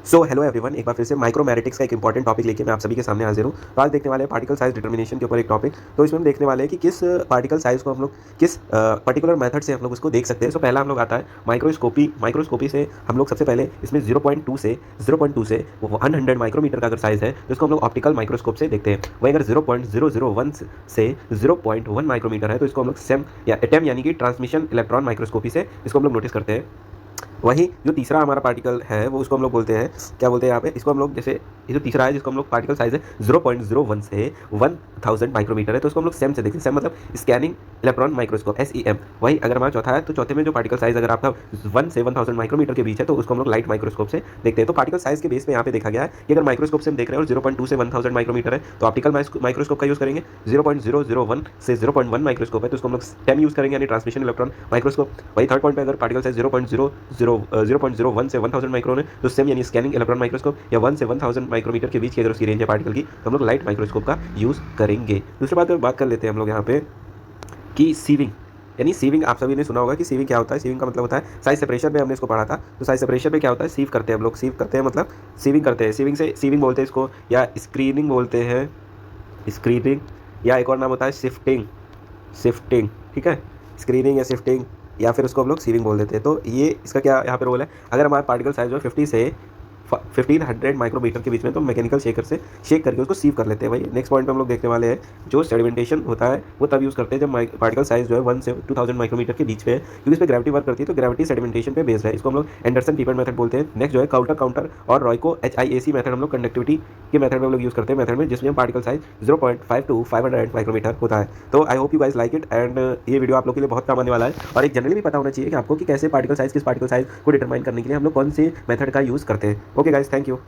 So hello everyone, एक बार फिर से माइक्रोमैग्नेटिक्स का एक इंपॉर्टेंट टॉपिक लेके मैं आप सभी के सामने हाजिर हूँ। तो आज देखने वाले हैं पार्टिकल साइज डिटर्मिनेशन के ऊपर एक टॉपिक। तो इसमें हम देखने वाले हैं कि किस पार्टिकल साइज को हम लोग किस पर्टिकुलर मेथड से हम लोग उसको देख सकते हैं। सो पहला हम लोग आता है माइक्रोस्कोपी से हम लोग सबसे पहले इसमें 0.2 से 100 माइक्रोमीटर का अगर साइज है तो इसको हम लोग ऑप्टिकल माइक्रोस्कोप से देखते हैं। वहीं अगर 0.001 से 0.1 माइक्रोमीटर है तो इसको हम लोग सेम या एटम यानी कि ट्रांसमिशन इलेक्ट्रॉन माइक्रोस्कोपी से इसको हम लोग नोटिस करते हैं। वहीं जो तीसरा हमारा पार्टिकल है वो उसको हम लोग बोलते हैं, क्या बोलते हैं यहाँ पे, इसको हम लोग जैसे ये जो तीसरा है जिसको हम लोग पार्टिकल साइज है 0.01 से 1000 माइक्रोमीटर है तो उसको हम लोग सेम से देखते हैं। सेम मतलब स्कैनिंग इलेक्ट्रॉन माइक्रोस्कोप SEM। वहीं अगर हमारा चौथा है तो चौथे में जो पार्टिकल साइज अगर आपका 1 से 1000 माइक्रोमीटर के बीच है तो उसको हम लोग लाइट माइक्रोस्कोप से देखते हैं। तो पार्टिकल साइज के बेस पे यहाँ पे देखा गया है कि अगर माइक्रोस्कोप से हम देख रहे हैं और 0.2 से 1000 माइक्रोमीटर है तो ऑप्टिकल माइक्रोस्कोप का यूज़ करेंगे। 0.001 से 0.1 माइक्रोस्कोप है तो उसको हम लोग टेम यूज़ करेंगे यानी ट्रांसमिशन इलेक्ट्रॉन माइक्रोस्कोप। वही थर्ड पॉइंट पे अगर पार्टिकल साइज 0.1 से 1000 माइक्रोन है तो सेम यानी स्कैनिंग इलेक्ट्रॉन माइक्रोस्कोप, या 1 से 1000 माइक्रोमीटर के बीच की अगर उसकी रेंज है पार्टिकल की तो हम लोग लाइट माइक्रोस्कोप का यूज़ करेंगे। दूसरी बात कर लेते हैं हम लोग यहाँ पे कि सीविंग, यानी सीविंग आप सभी ने सुना होगा कि सीविंग क्या होता है। सीविंग का मतलब होता है साइज सेपरेशन में हमने इसको पढ़ा था। तो साइज सेपरेशन में क्या होता है, सीव करते हैं हम लोग, सीव करते हैं मतलब सीविंग करते हैं। सीविंग बोलते हैं इसको, या स्क्रीनिंग बोलते हैं, स्क्रीनिंग, या एक और नाम होता है शिफ्टिंग। ठीक है, स्क्रीनिंग या शिफ्टिंग, या फिर उसको हम लोग सीविंग बोल देते हैं। तो ये इसका क्या यहाँ पे रोल है, अगर हमारा पार्टिकल साइज जो है 50 से 1500 माइक्रोमीटर के बीच में तो मैकेनिकल शेकर से शेक करके उसको सीव कर लेते हैं। वही नेक्स्ट पॉइंट पे हम लोग देखने वाले हैं जो सेडिमेंटेशन होता है वो तब यूज़ करते हैं जब पार्टिकल साइज जो है 1 से 2000 माइक्रोमीटर के बीच पे है, क्योंकि इस पर ग्रेविटी वर्क करती है। तो ग्रेविटी सेडिमेंटेशन पे बेस्ड है, इसको हम लोग एंडरसन पीपर मेथड बोलते हैं। नेक्स्ट जो है काउंटर और रॉयको HIAC मेथड हम लोग कंडक्टिविटी के मेथड में हम लोग यूज़ करते हैं, मेथड में जिसमें पार्टिकल साइज 0.5 to 500 माइक्रोमीटर होता है। तो I hope you guys like it, and ये वीडियो आप लोग के लिए बहुत काम आने वाला है। और एक जनरली भी पता होना चाहिए कि आपको कि कैसे पार्टिकल साइज, किस पार्टिकल साइज को डिटरमाइन करने के लिए हम लोग कौन से मेथड का यूज़ करते हैं। Okay guys, thank you.